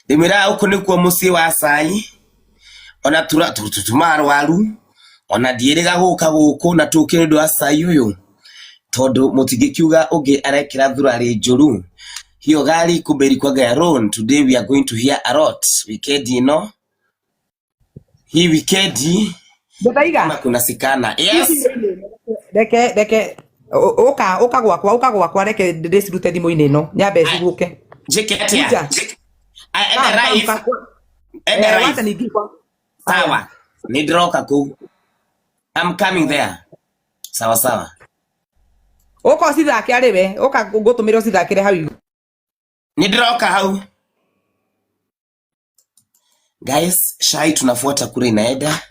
Ndimira uko ni kwa musi wa Sai. Ona tumarwaru. Ona ndierega guka guku na tukire ndu Asai uyu. Tondu mutigikiuga ugi arekira thurari njuru. Hiyo gari kuberi kwa Garon. Today we are going to hear a lot. Weekend ino. Hii weekend kuna sikana. Yes. Deke oka gwakwa reke ndicirute thimu-ini ino nyambe ciguke njike atia sawa ni droka ku I'm coming there sawa oka cithake ariwe oka ngutumire cithakire hau ni droka hau guys shai tunafuata kule inaenda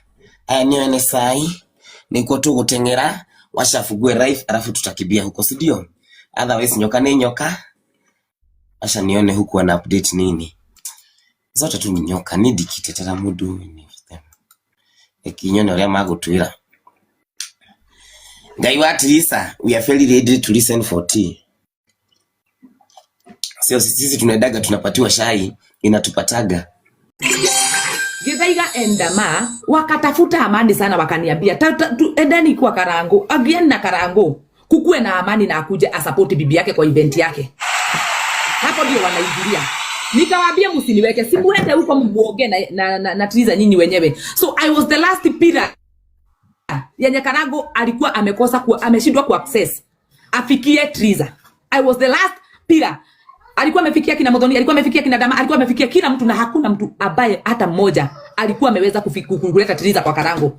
aya niwe ni sai niko tu gutengera washafugue life alafu tutakibia huko si ndio otherwise nyoka ni nyoka asha nione huku ana update nini zote tu nyoka ni dikitetera mudu ni ekinyone oria magutwira ngai wa Lisa we are very ready to listen for tea sio sisi tunaendaga tunapatiwa shai inatupataga Githaiga endama wakatafuta amani sana wakaniambia endeni kwa Karango again na Karango kukue na amani na akuje asupport bibi yake kwa event yake hapo ndio wanaidilia nikawaambia msiniweke simuende huko muoge na Triza nyinyi wenyewe so I was the last pillar yenye Karango alikuwa amekosa ameshindwa ku access afikie Triza I was the last pillar alikuwa amefikia kina Modoni alikuwa amefikia kina Dama alikuwa amefikia kila mtu na hakuna mtu ambaye hata mmoja alikuwa ameweza kuleta Triza kwa Karango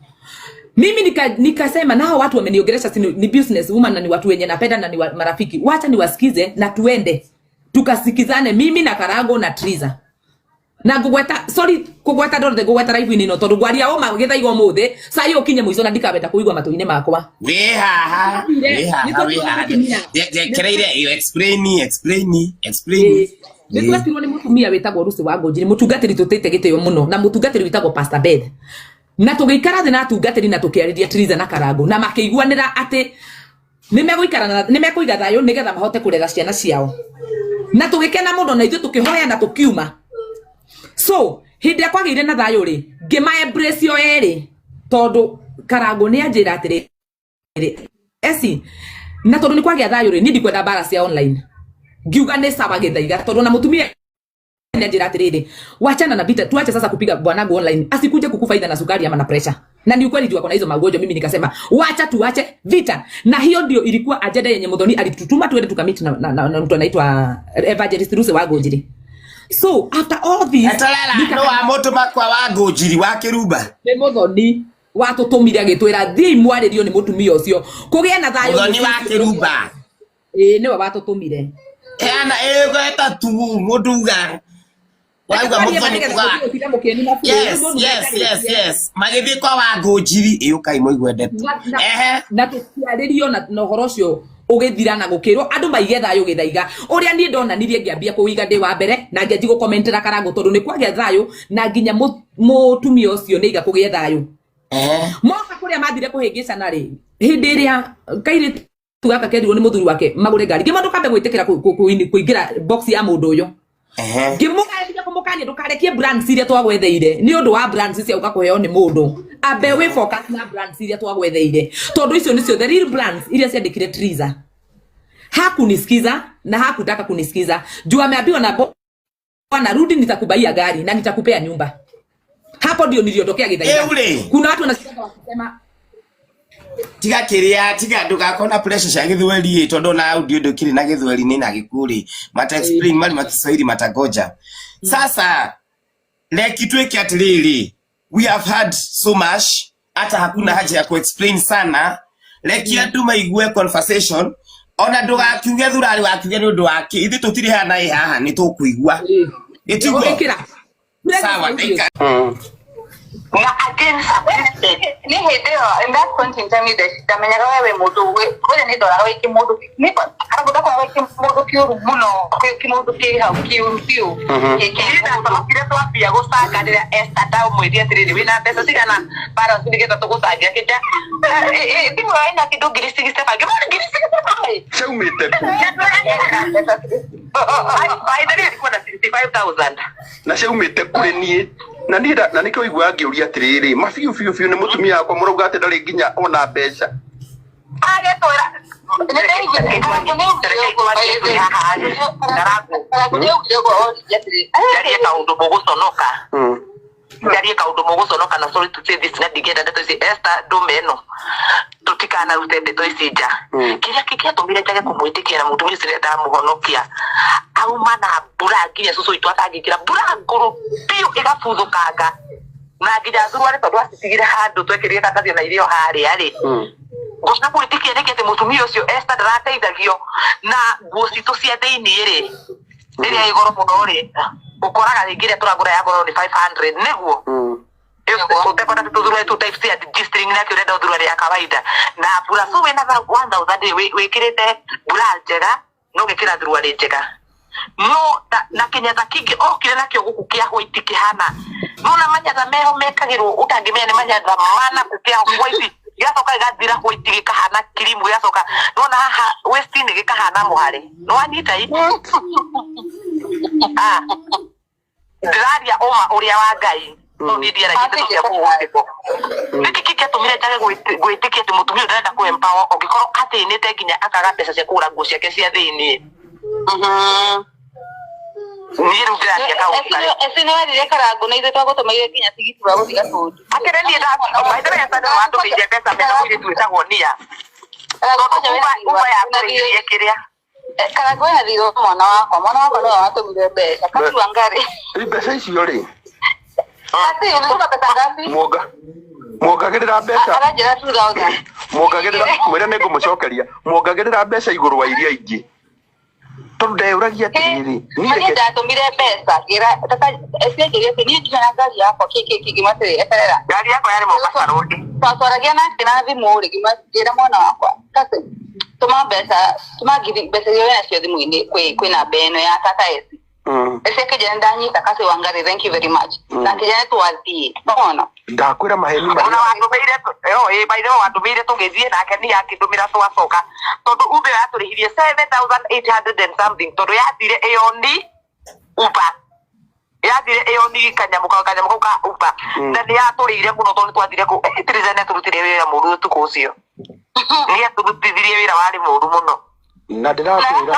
mimi nikasema nao watu wameniongelesha ni business woman na ni watu wenye napenda na ni marafiki wacha niwasikize na tuende tukasikizane mimi na Karango na Triza na kugweta ndorde kugweta live nino tondu gwaria o magithaigo muthe sai okinye muico na ndikabeta kuigwa matu-ini makwa we haha kereire you explain nitwatirwo ni mutumia wetagwo Rusi wa Ngonjiri mutungatiri tutite gitio muno na mutungatiri witagwo Pastor Beth na tugikara thina atungatiri na tukiariria Triza na Karango na makiguanira ati nimekuiga thayo nigetha mahote kurega ciana ciao na tugikena muno na ithu tukihoya na tukiuma so hindi akwagire na thayo ri ngima embrace yo eri tondu Karango ni anjira atiri esi na tondu ni kwagia thayo ri nindi kwenda bara cia online ngiuga ni sawa Githaiga tondu na mutumia ni anjira atiri wachana na vita tuache sasa kupiga bwanangu online asikuje kukufaida na sukari ama na pressure na ni ukweli jua kuna hizo magonjwa mimi nikasema wacha tuache vita na hiyo ndio ilikuwa ajenda yenye Modoni alitutuma tuende tukamiti na mtu anaitwa Evangelist Rusi wa Ngonjiri so after all this no amoto makwa wa Ngonjiri wa Kiruba ni Modoni watu tumire agitwira thi mwaririo ni mutumia ucio kugia na thayo Modoni wa Kiruba ni watu tumire ana gweta tu muduga wauga mufani kuga yes magithi kwa wa Ngonjiri iyukai moigwendete na tukiaririo na horo ucio ugithira na gukirwo andu maige thayo Githaiga uria ni ndona nirie ngiambia kuiga ndi wa mbere na ngianji gukommentera Karango tondu ni kwagia thayo na nginya mutumia ucio ni iga kugia thayo moka kuria mathire kuhingicana ri hindi ria kaire tugaka kendirwo ni muthuri wake magure ngari ngimandu kambe gwitikira kuingira box ya mundu uyu ngimukaria kumukania ndukarekie brands iria twagwetheire ni undu wa brands cia uka kuheo ni mundu abe we focus na brands iria twagwetheire tondu icio nicio the real brands iria ciandikire Triza hakunisikiza na hakutaka kunisikiza juu ameambiwa na bwana rudi nitakubaia gari na nitakupea nyumba hapo ndio niliotokea Githaiga kuna watu wanasema tiga ndugakona pressure cia githweri tondu na audio ndukiri na githweri ni na gikuri mata explain mali matiswahili matagoja sasa kitu hiki atiriri we have had so much hata hakuna haja ya kuexplain sana andu maigue conversation ona ndugakiuge thurari wakiuge ni undu wake ithi tutiri hana haha ni tukuigua itigo sawa ndika na again ni hedeo in that point in time the menyaga wewe mudu we ni dola we ki mudu ni arabuda kwa we ki mudu kiuru muno ki mudu ki ha kiuru kida to kire to apia go saka ndira esta dao mwezi atiriri wina pesa sigana para sindigeta to kusadia kija timu ina kidogo girisi gisefa gimana girisi gisefa chumite By the way ilikuwa na 65,000 na ciaumite kuri nie na nida na nikio igwa ngiuria atiriri mafiu fiu ni mutumia akwa murauga ati ndari nginya ona mbeca agetwira Ndari kaundu muguconoka na sorry to say this na digenda ndeto ici Esther Domeno tutikana rute ndeto ici nja kiria kiatumire njage kumwitikia na mutumia ucio ndenda muhonokia auma na mbura nginya cucu itu atangikira mbura nguru piu igabuthukanga na nginya thurware tondu acitigire handu twekirire katathio na irio haria ri gusna politiki ene kete mutumia ucio Esther ndarateithagio na nguo citu cia thiini ri iria igoro muno ri ukoraga ringire turagura ya goro ni 500 niguo utapata tutuzurwa tu type ya registering na kirenda udurwa ya kawaida na pura so wena 1000 wekirete bura njega no gekira durwa njega no na Kenyatta kingi okire nakyo guku kia hoiti kihana no na manyaga meho mekagirwo utangimenya ni manyaga mana kukia hoiti yasoka igathira hoiti gikahana kirimu yasoka no na haha westini gikahana muhari no anyita hii Draria oma uria wa Ngai no ni ndiera gite cia kuhutiko niki kiatumire njage gwitikia ati mutumia ndenda ku empower ogikorwo atinite nginya akaga mbeca cia kugura nguo ciake cia thiini ni rugaria kaunta esine warire karangu na ithe twagutumaire nginya tigiti wa guthiga tundi akirenie da maithere ya tanda wandu bije pesa mena mwiri twitagwo nia uba ya kuirie kiria karangu ya thiro mwana wakwa no watumire mbeca kasi wangari mbeca icio ri ati unataka pesa ngapi muongagirira mbeca arajira 2000 muongagirira mwira nengo mucokeria muongagirira mbeca iguru wa iria ingi tondu ndeuragia tiriri ni ndatumire mbeca gira tata esikirie ni njana ngari yako kigimatire eterera ngari yako yari Mombasa road twatwaragia na kina thimu ri gimatira mwana wakwa kasi tuma giri mbeca yo ya cio thimu-ini kwina beno ya tata esi ese kijana ndanyita kasi wangari thank you very much na kijana twathie bona ndakwira maheni mari ona wandumeire baire wandumeire tugithie nake ni yakindumira twacoka tondu ube aturihirie 7,800 and something tondu yathire eyoni upa yathire eyoni kanyamuka ka upa na ni yaturire muno tondu twathire ku tirizane turutire wira muru tuko ucio ni aturutithirie wira wari muru muno na ndirakwira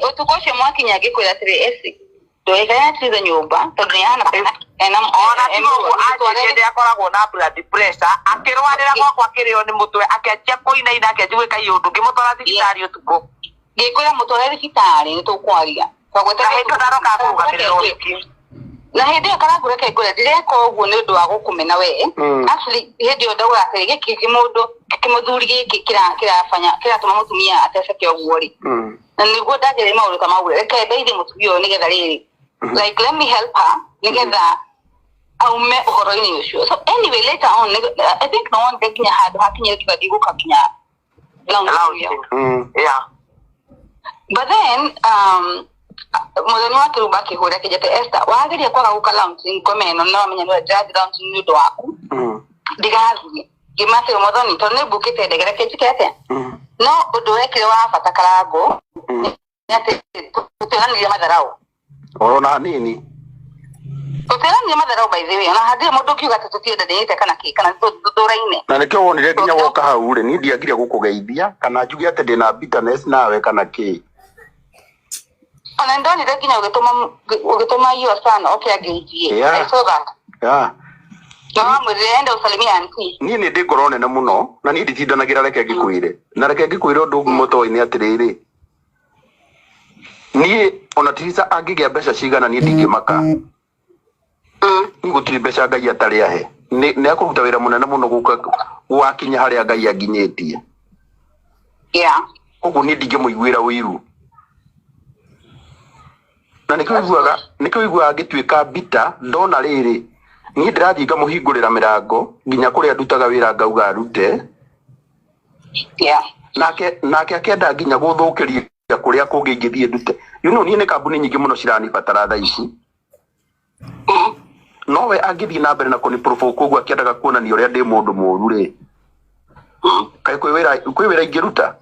utukoshe mwaki nyage kwira 3S ndoigana tiza nyumba tondu yana ona tigo aje akoragwo na blood pressure akirwarira gwakwa kirio ni mutwe akianjia kuina ina akianjia yundu ngimutwara thibitari utuko ngikwira mutwara thibitari ni tukwaria twagwetera hindu ndaroka kuga kirori na hindi akaragura kegura direko uguo ni undu wa gukumena we actually hindi ndagura atiri giki kimundu kimuthuri giki kira tuma mutumia ateceke uguo ri na niguo ndagire maundu ta mau reke ndeithie mutumia ni getha riri like let me help her ni getha aume uhoro-ini ucio so anyway later on I think no one gekinya handu hakinyire kibadi gukakinya yeah but then muthoni wa kiruba kihura kijete Esther wageria kwaga guka launching komeno no amenya no judge launching ni dwaku digazi gimate muthoni tonne bukite ndegere kijikete no undu wekire wa bata karangu ati tutiraniria matharau orona nini tutiraniria matharau by the way ona hadi mundu kiuga tututienda ndete kana tuturaine na nikio wonire nginya woka hau ri ni ndiagiria gukugeithia kana njugi ati ndina bitterness nawe kana ki ona ndoni nginya ugituma hiyo sana okay ageithie I saw that yeah no mwirende usalimia anti ni ndi ngorone na muno na ni nditindanagira reke ngikwire na reke ngikwire undu mutoini atiriri ni ona tirisa angigia mbeca cigana ni ndingimaka ni gutiri mbeca Ngai atari ahe ni akuruta wira munene muno guka gwakinya haria Ngai aginyitie yeah koguo ni ndingimuiguira wiru na nikiguaga ngituika bita ndona riri ni ndirathii ngamuhingurira mirango nginya kuria ndutaga wira ngauga arute yeah nake akenda nginya guthukiria kuria kungi ngithie ndute ni ni kambuni nyingi muno ciranibatara tha ici nowe angithii na mbere na kuni provoke koguo akiendaga kuonania uria ndi mundu muru ri kai kwi wira ingiruta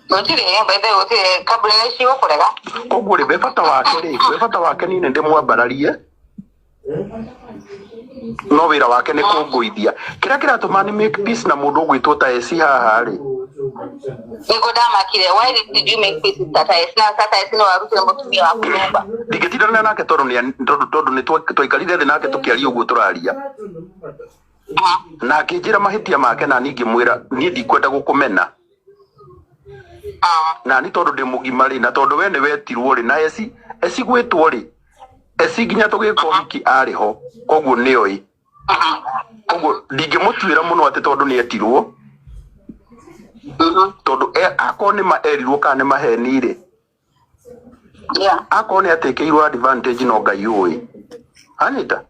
Gutire bebe gutire kaburi ni cio kurega. Koguo ri bebata wake ni ndi mwambararie. No wira wake ni kunguithia. Kira kiratuma ni make peace na mundu gwitwo ta eci haha ri. Niko damakire, why did you make peace with Tata Esi? Na Tata Esi no warutire mutumia waku nyumba. Ndingitindana nake tondu ni twaikarire thi nake tukiaria uguo turaria. Na akinjira mahitia make na ningi mwira ni ndikwenda gukumena. Na ni tondu ndi mugima ri na tondu we ni wetirwo ri na eci gwitwo ri eci nginya tugiko hiki ari ho koguo ni oi koguo ndingimutuira muno ati tondu ni etirwo tondu akoo ni maerirwo kana ni maheni ri akoo ni atekeirwo advantage no ngai oi anita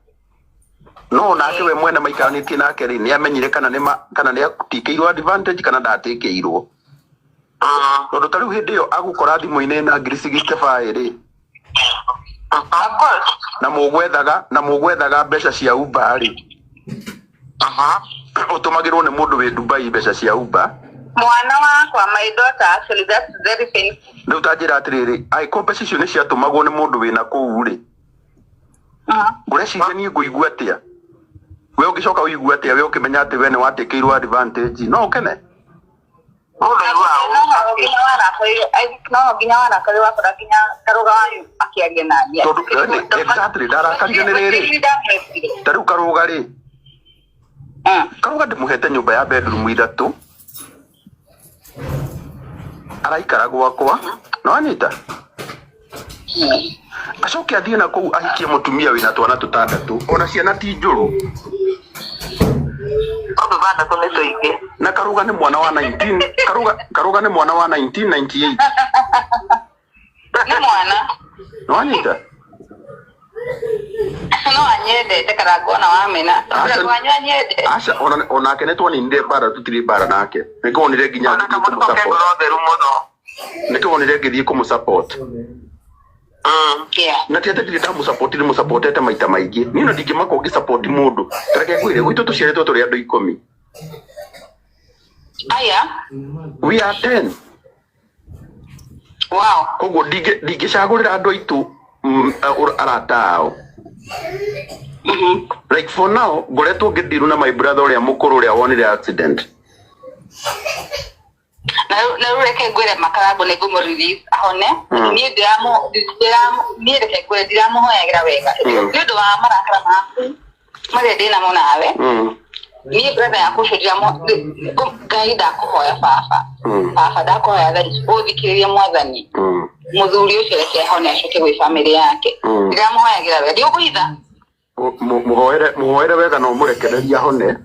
no nake we mwene maikanitie nake ri ni amenyire kana ni atikeirwo advantage kana ndatekeirwo tondu tariu hindi yo agukora thimu-ini na ngiri 65 ri na mugwethaga mbeca cia Uber ri utumagirwo ni mundu wi Dubai mbeca cia Uber. Mwana wakwa, my daughter, actually that's very painful. Ndu tajira atiriri ai competition ni ciatumagwo ni mundu wina kuu ri ngureciria ni nguigua atia we ungicoka uigua atia we ukimenya ati we ni watekeirwo advantage no ukene exactly ndarakarire ni riri tariu karuga ri karuga ndimuhete nyumba ya bedroom 3 araikara gwakwa no anyita acoke athie na kuu ahikie mutumia wina twana 6 ona ciana ti njuru na karuga ni mwana wa karuga ni mwana wa 1998 ni mwana no anyita no anyende tekarago na wamena asha ona kenetwa ni ndie bara tutiri bara nake niko nire ginya niko nire githie kumu support na tiate ndire mu support maita maingi ni no ndingimaka ungi support mundu tareke gwire gwitu tuciaretwo turi andu 10 aya we are 10 wow koguo ndingicagurira andu aitu aratao like for now ngoretwo ngidiru na my brother uria mukuru uria wonire accident na rureke gwire makarago ne gumo release ahone ni ni reke gwire diramu hoyagira wega ndio wa marakara maku mare dina mona awe ni brother yaku diramu gaida kuhoya fafa da kuhoya thari uthikiria mwathani muthuri ucio reke ahone acoke gwi family yake diramu hoyagira wega ndio kuitha muhoere wega no murekereria hone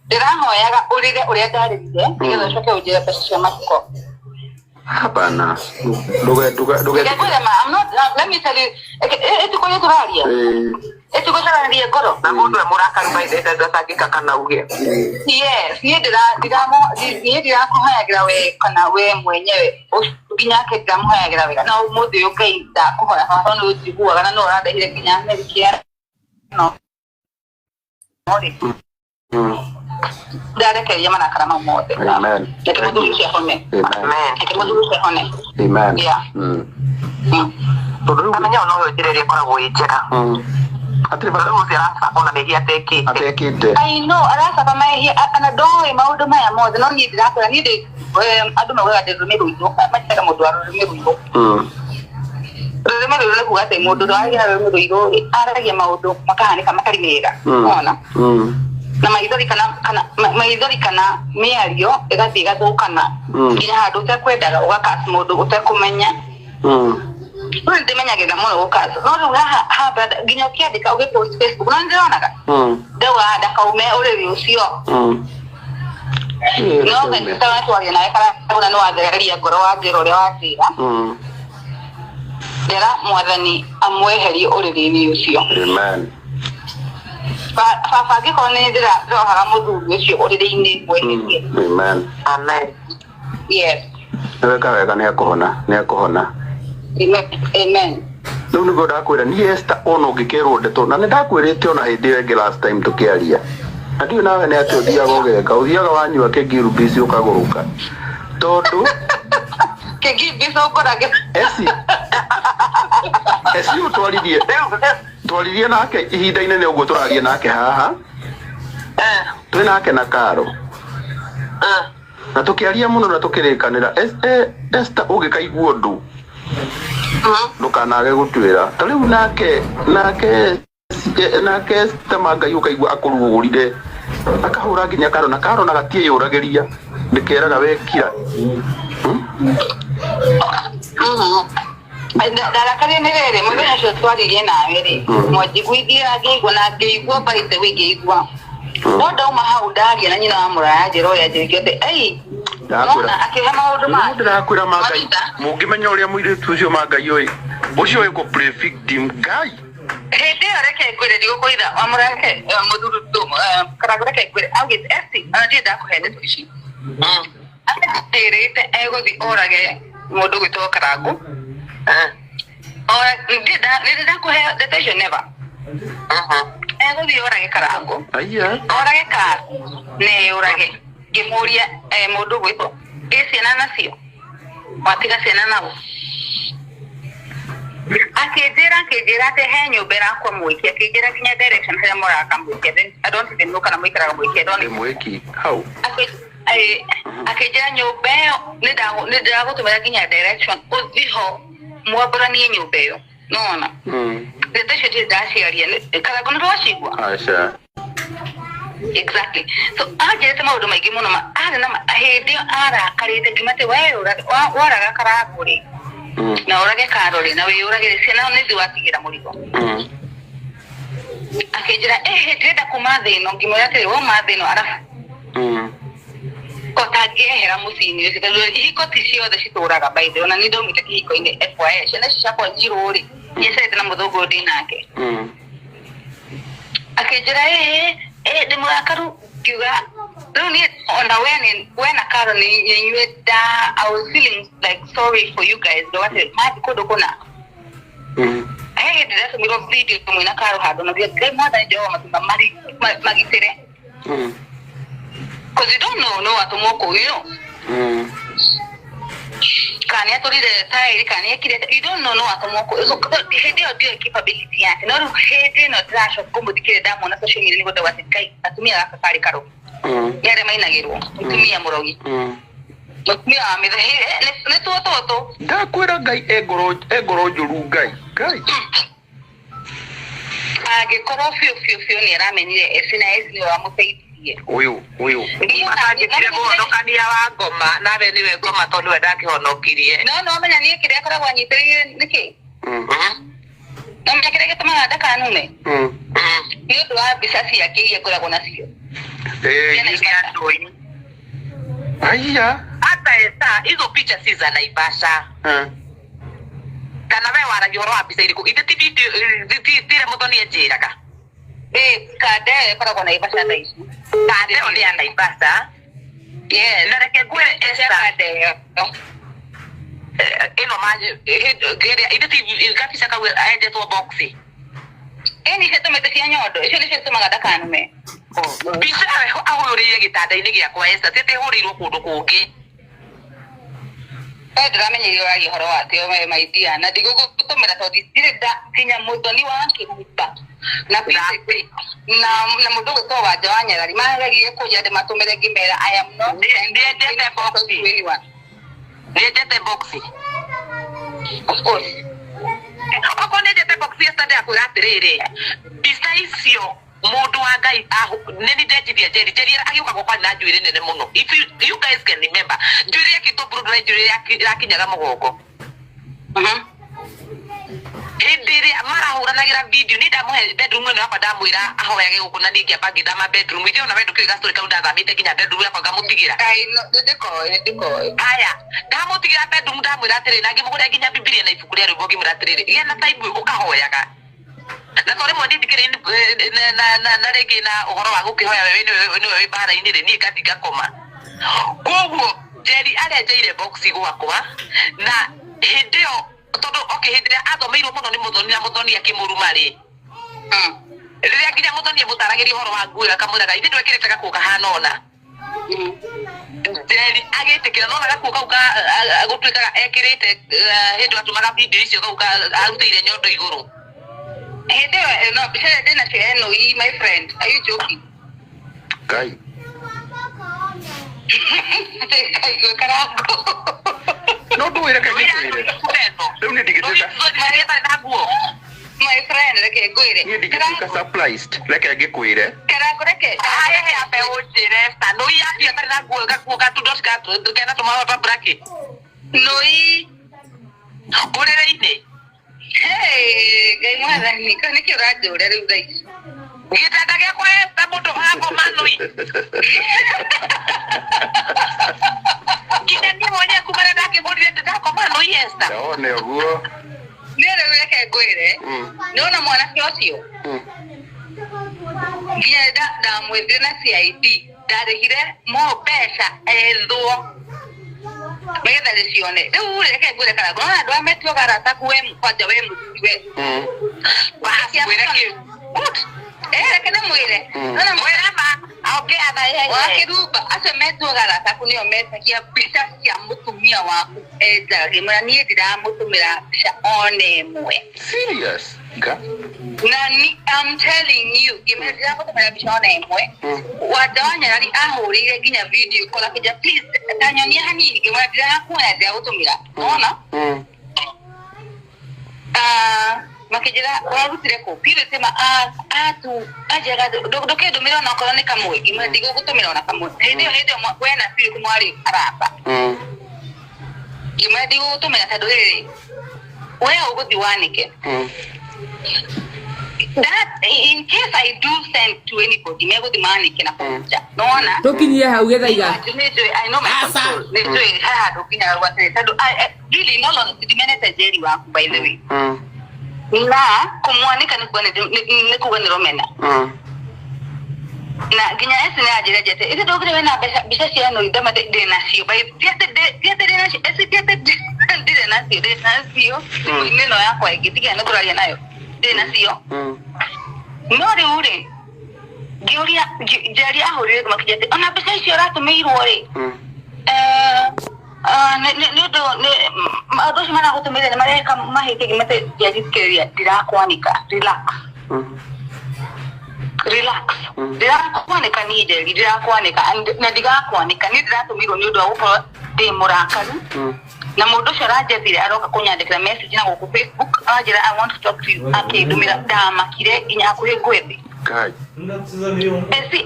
ndirahoyaga urire uria ndarire nigetha coke ujire pesa cia matuko hapana let me tell you etiko yetu raria etiko raria ngoro na mundu emurakaru baithete ndasangika kana uge yes ni ndirakuhoyagira we kana we mwenyewe nginya ke ndiramuhoyagira wega na umuthi ukai ndakuhoya no utiguaga na no urandehire nginya Amerika no mori ndarekeria marakara mothe amen ndikimudhuru cia hone amen ndikimudhuru cia hone amen yeah todo amenya no yotireria koragwo ijera atiri bado usiara ona mehi atekite I know arasa mai ana doi maundu maya mothe no ni ndirakora ni ndi andu maugaga ndi rumiru ito mataka mundu wa rumiru ito rumiru ito kuga ati mundu ndwaragia rumiru ito aragia maundu makahanika makarimira ona na maithori kana miario igathi igathukana nginya handu utekwendaga ugakasi mundu utekumenya no ndimenyagira muno ukasi no riu ha nginya ukiandika ugipost Facebook no ndionaga ndewa ndakaume uri ucio no ngenda twaria nawe kana no athereria ngoro wa ngiro ria watira ndera mwathani amweherie uriri-ini ucio amen Papa gikone ndira rohara muthuri ucio uriri-ini mweherie amen yes wega ni akuhona amen no nigo ndakwira ni Esther ono ngikerwo ndeto na ndakwirite ona hindi ĩngĩ last time tukiaria na ndio nawe ni ati uthiaga ugenga uthiaga wanyua kengiru bisi ukaguruka Todo. Kegi biso korage. Esi utwaririe nake ihinda inene uguo turaria nake haha. Twi nake na Karo. Na tukiaria muno na tukirikanira Esther ugikaigua ndu. Ndukanage gutwira. Tariu nake Esther Mangai ukaigua akurugurire. Akahura nginya Karo na Karo na gatie yuragiria. Ndikeraga wekira. Ndarakari nĩ rĩrĩ mũthenya ũcio twaririe nawe rĩ mwajiguithia ngĩigua na ngĩigua by the way ngĩigua no ndauma hau ndaria na nyina wa mũraya njĩra ũrĩa njĩrĩkio atĩ ei nona akĩhe maũndũ make ndĩrakwĩra Mangai mũngĩmenya ũrĩa mũirĩtu ũcio Mangai ũcio wĩkwo play victim Ngai hĩndĩ ĩyo reke ngwĩre ndigũkũitha wa mũraya mũthuru Karangũ reke ngwĩre augĩte esti ndirĩ ndakũhe ndeto ici atĩrĩte egũthiĩ orage mũndũ gwĩtwo Karangũ nĩ ndakũhe ndeto icio never egũthiĩ orage Karangũ orage Karo nĩ orage ngĩmũria mũndũ gwĩtwo ciana nacio watiga ciana nao akĩnjĩra atĩ he nyũmba ĩrakwa Mwĩki akĩnjĩra nginya direction harĩa mũraka Mwĩki then I don't even know kana mũikaraga Mwĩki Mwĩki hau akĩnjĩra nyũmba ĩyo nĩ ndĩragũtũmĩra nginya direction ũthiĩ ho mwambũranie nyũmba ĩyo nona ndeto icio ndirĩ ndaciaria Karangũ nĩ ndwacigua exactly so anjĩrĩte maũndũ maingĩ mũno hĩndĩ ĩyo arakarĩte ngiuma atĩ woraga Karangũ rĩ na orage Karo rĩ na wĩyũragĩre ciana nĩ ithuĩ watigĩra mũrigo akĩnjĩra ndĩrenda kuma thĩ ĩno ngĩmwĩra atĩrĩ wauma thĩ ĩno arabu kotangĩehera mũciĩ-inĩ ũcio tondũ ihiko ti ciothe citũraga by the way ona nĩ ndaumĩte kĩhiko-inĩ FYI ciana ici ciakwa njirũ rĩ nĩcerete na mũthũngũ ndĩ nake akĩnjĩra ndĩ mũrakaru ngiuga rĩu niĩ ona we na Karo nĩ inyuĩ I was feeling like sorry for you guys ndogate mathi kũndũ kũna he hĩndĩ ndĩratũmirwo video ĩmwe na Karo handũ na Ngai mwathani Jehova matumba magitĩre because you don't know no atũmwo kũu kana atũrire taĩri kana ekire you don't know no atũmwo kũu hĩndĩ ĩyo ndio capability yake no rĩu hĩndĩ ĩno ndĩracoka kũmũthikĩrĩria ndamona social media nĩguo ndauga atĩ Ngai atumia gaka karĩ Karũ nĩ arĩa mainagĩrwo mũtumia mũrogi mũtumia wa mĩthe nĩ tũtũ ndakwĩra Ngai engoro njũru Ngai angĩkorwo biũ nĩ aramenyire na nĩ wamũteithirie ũyũ Anajĩkire mũhonokania wa ngoma nawe nĩwe ngoma tondũ we ndakĩhonokirie no menya niĩ kĩrĩa akoragwo anyitĩrĩire nĩkĩ no menya kĩrĩa gĩtũmaga ndakanume nĩ ũndũ wa mbica ciake iria ngoragwo nacio hata hizo picha si za Naivasha kana we waragia ũhoro wa mbica irĩkũ ithe ti video tire Muthoni enjĩraga Kade ĩkoragwo Naivasha thaa ici Kade ĩyo nĩ ya Naivasha na reke ngwĩre Esther ĩno kĩrĩa ithe ti kabica kau enjetwo boxi nĩ citũmĩte cia nyondo icio nĩcio citũmaga ndakanume mbica ĩyo ahũrĩire gĩtanda-inĩ gĩakwa Esther tĩtĩhũrĩirwo kũndũ kũngĩ ndĩramenyeire ũragia ũhoro wakĩo maidia na ndigũgũtũmĩra tondũ ndirĩ ndakinya Muthoni wa Kĩmũta na mũndũ gwĩtwo Wanja wa Nyarari magerie kũnja ndĩmatũmĩre ngĩmera I am not nĩenjete boxi of course okorwo nĩenjete boxi yesterday akwĩra atĩrĩrĩ mbica icio mũndũ wa Ngai nĩ ndenjithia Njeri agĩũka gwakwa na njuĩrĩ nene mũno if you guys can remember njuĩrĩ yakĩtwo burudura njuĩrĩ irakinyaga mũgongo hĩndĩ ĩrĩa marahũranagĩra video nĩ ndamũhe bedroom ĩno yakwa ndamwĩra ahoyage gũkũ na ningĩ amba ngĩthama bedroom ithe ona we ndũkĩũĩ gastori kau ndathamĩte nginya bedroom yakwa ngamũtigĩra haya ndamũtigĩra bedroom ndamwĩra atĩrĩrĩ na ngĩmũgũrĩra nginya bibilia na ibuku rĩa rwĩmbo ngĩmwĩra atĩrĩrĩ gĩa na time ũkahoyaga na tondũ rĩmwe ndithikĩrĩrie na rĩngĩ na ũhoro wa gũkĩhoya we nĩwe wĩ mbara-inĩ rĩ niĩ ngathi ngakoma koguo Njeri arenjeire boxi gwakwa na hĩndĩ ĩyo tondũ hĩndĩ ĩrĩa athomeirwo mũno nĩ Muthoni na Muthoni akĩmũruma rĩ rĩrĩa nginya Muthoni mũtaragĩria ũhoro wa nguo akamwĩraga ithe ndwekĩrĩte gakuo kahana ona Jeri agetekera no nagakuka agutwika ekirite hindu atumaga video icio kauka arutire nyondo iguru. No, didn't say no, my friend. Are you joking? Kai. No, do it again. Don't need to get my friend, like go it. You did get surprised. Like I get queer. Can I go? I have a old rest. No, you have to go to those cats to get tomorrow bracket. No, what did I hey, gay mother, Nick, you're right, though. That is nice. Get that again, quiet. I'm going to have a man. Get a new one. I could have a body at the top of my yes. No, no, never like a good, no, no more. That's you. Yeah, that damn with the CID. That is more better and though. Mega lesione. Ule ke kule kala. Gona ndo ametio karata kuwe kwa jawe mwe. Basi mwele. Kana mwele. Kana mwele ama okay aba yeye. Wakiruba ase metio karata kunio meta kia pisha ya mutumia wako. Kimana nie dira mutumira pisha one mwe. Serious? Nani, I'm telling you, imejia kwa televisheni emwe. Wadanya nani ahuri ginya video kola kija please tanyonia hanini kimajia kwa ya utumira. Unaona? Makijira warutire ko pile sema atu ajaga doke domira na kola ni kamwe. Imadigo kutumira na kamwe. Ndio kwena siri kumwali arapa. Imadigo kutumira tadore. Wewe ugoziwanike. That in case I do send to anybody, maybe the money can afford. No one. Tokinie haugetha iga. I know my control. Neto ha dokinya rwate. Tado I really no longer the minute Jerry wa by the way. Na kumwanika ni kwa ni romena. Na ginya ese na ajira jete. Ise dogre we na bisa sia no idama de na sio. By tiate de na ese tiate de na sio. Ni no ya kwa ikitika na kuralia nayo. De na sio. No de ure. Gioria Jerry ahore kuma kijete. Ona bisa sio rato meiro re. Ados mana ko tumile na mare ka mahite gimate jadi keria dira kwanika relax dira kwanika ni je dira kwanika na diga kwanika ni dira to miro ni do uko de murakanu na mudo sharaje dire aroka kunya de message na ku Facebook ajira I want to talk to you okay dumira dama kire inya ku hegwebe kai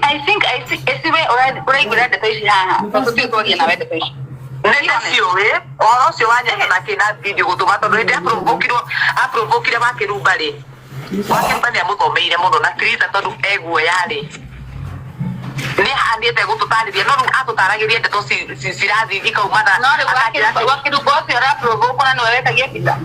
I think we already good at the page ha so to go na wete page. Sio ono sio wanya na kina video kutomato ndo ende aprovokira bakirubale wakempani amutomeire muno na krita tondu egwo yari ni handite gututariria no atutaragirie ndeto sirathi ikaumana no wakirubose ora provokona no wekagia pita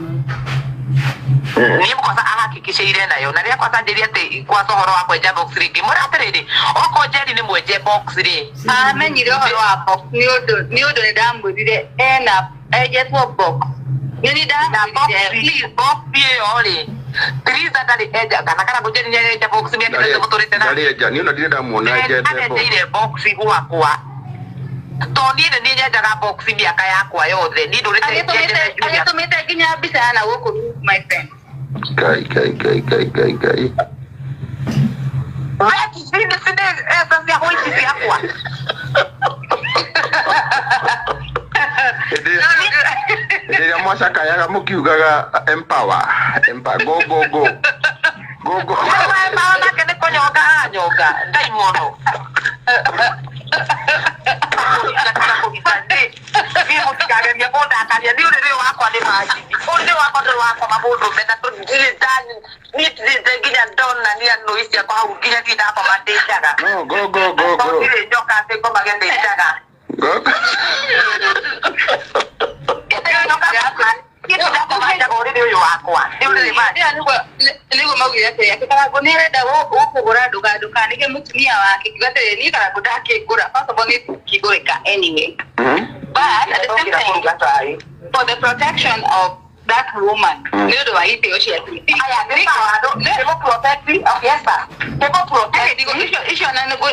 ni mkosa ahakikisheire nayo na ria kwasa ndiria te kwa sohoro wa kwenja box ringi mura atiriri oko Jerry ni mwenje box ri amenyire horo wa box ni odo ni ndamwirire ena ejetwo box ni ndamwirire box ye ori Triza ndari eja kana ko Jerry ni eja box ni ndire mutorite na ndari eja ni ndire ndamuona eja box gwakwa Tony ni nyenjaga box miaka yakwa yothe ni ndurite agetumite ginya bisa na guku my friend. Kai. What is this? Essa se arroz de aqua. Ele mosha kaya mukiugaga empower go. Empower na kene konyoga dai mono. Vivo kikaga ni bonda akalia ni ule wako ni maji. Ule wako mabodo mena to ndani ni ginya donna ni anoisi ya kwa ukinya kita hapa matechaga. No go. Ile nyoka se kwa magende chaga. Go. Kitu hapo maja kwa ule wako. Ule maji. Niko maugi yake yakitaka kunireda huko gora duka nige mutumia wake kigate ni kana kudake gora kwa sababu ni kigoreka anyway. But at the same time, for the protection of that woman, ndio waite yoshi ya tuli. Aya, ndio protect of yes sir. People protect. Issue na go